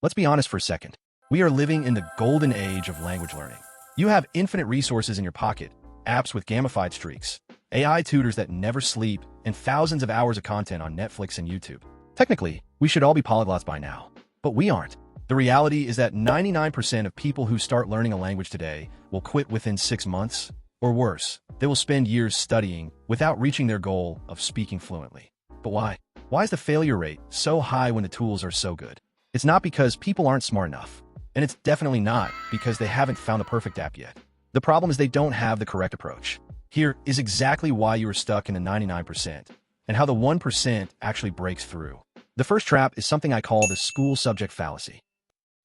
Let's be honest for a second. We are living in the golden age of language learning. You have infinite resources in your pocket, apps with gamified streaks, AI tutors that never sleep, and thousands of hours of content on Netflix and YouTube. Technically, we should all be polyglots by now, but we aren't. The reality is that 99% of people who start learning a language today will quit within 6 months, or worse, they will spend years studying without reaching their goal of speaking fluently. But why? Why is the failure rate so high when the tools are so good? It's not because people aren't smart enough, and it's definitely not because they haven't found the perfect app yet. The problem is they don't have the correct approach. Here is exactly why you are stuck in the 99%, and how the 1% actually breaks through. The first trap is something I call the school subject fallacy.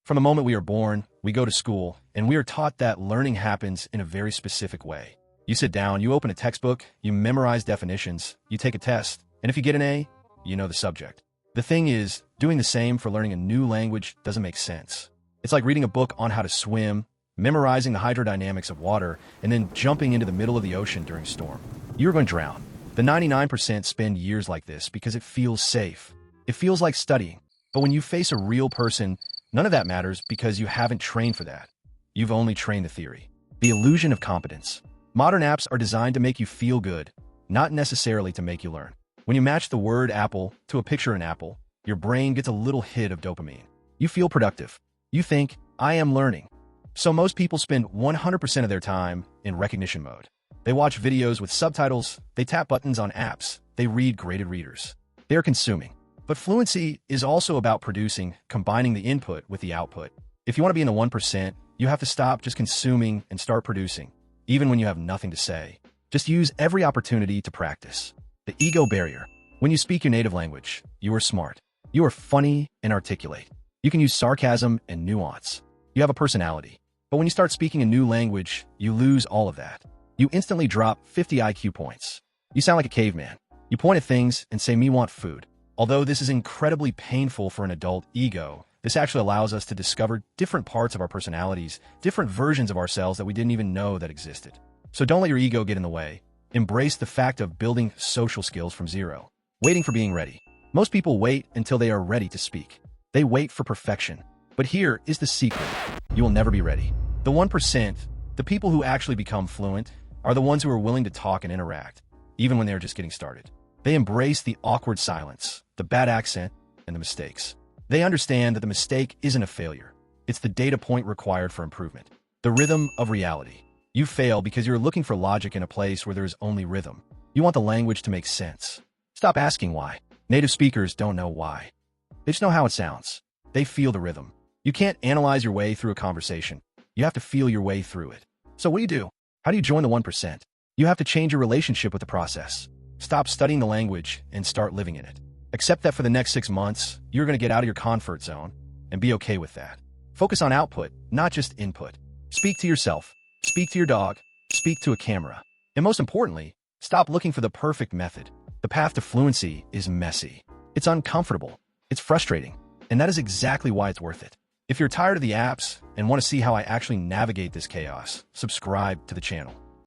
From the moment we are born, we go to school, and we are taught that learning happens in a very specific way. You sit down, you open a textbook, you memorize definitions, you take a test, and if you get an A, you know the subject. The thing is, doing the same for learning a new language doesn't make sense. It's like reading a book on how to swim, memorizing the hydrodynamics of water, and then jumping into the middle of the ocean during a storm. You're going to drown. The 99% spend years like this because it feels safe. It feels like studying. But when you face a real person, none of that matters because you haven't trained for that. You've only trained the theory. The illusion of competence. Modern apps are designed to make you feel good, not necessarily to make you learn. When you match the word apple to a picture of an apple, your brain gets a little hit of dopamine. You feel productive. You think, I am learning. So most people spend 100% of their time in recognition mode. They watch videos with subtitles, they tap buttons on apps, they read graded readers. They are consuming. But fluency is also about producing, combining the input with the output. If you want to be in the 1%, you have to stop just consuming and start producing, even when you have nothing to say. Just use every opportunity to practice. The ego barrier. When you speak your native language, you are smart. You are funny and articulate. You can use sarcasm and nuance. You have a personality. But when you start speaking a new language, you lose all of that. You instantly drop 50 IQ points. You sound like a caveman. You point at things and say, "Me want food." Although this is incredibly painful for an adult ego, this actually allows us to discover different parts of our personalities, different versions of ourselves that we didn't even know that existed. So don't let your ego get in the way. Embrace the fact of building social skills from zero. Waiting for being ready. Most people wait until they are ready to speak. They wait for perfection. But here is the secret. You will never be ready. The 1%, the people who actually become fluent, are the ones who are willing to talk and interact, even when they're just getting started. They embrace the awkward silence, the bad accent, and the mistakes. They understand that the mistake isn't a failure. It's the data point required for improvement. The rhythm of reality. You fail because you're looking for logic in a place where there is only rhythm. You want the language to make sense. Stop asking why. Native speakers don't know why. They just know how it sounds. They feel the rhythm. You can't analyze your way through a conversation. You have to feel your way through it. So what do? How do you join the 1%? You have to change your relationship with the process. Stop studying the language and start living in it. Accept that for the next 6 months, you're going to get out of your comfort zone and be okay with that. Focus on output, not just input. Speak to yourself. Speak to your dog. Speak to a camera. And most importantly, stop looking for the perfect method. The path to fluency is messy. It's uncomfortable. It's frustrating. And that is exactly why it's worth it. If you're tired of the apps and want to see how I actually navigate this chaos, subscribe to the channel.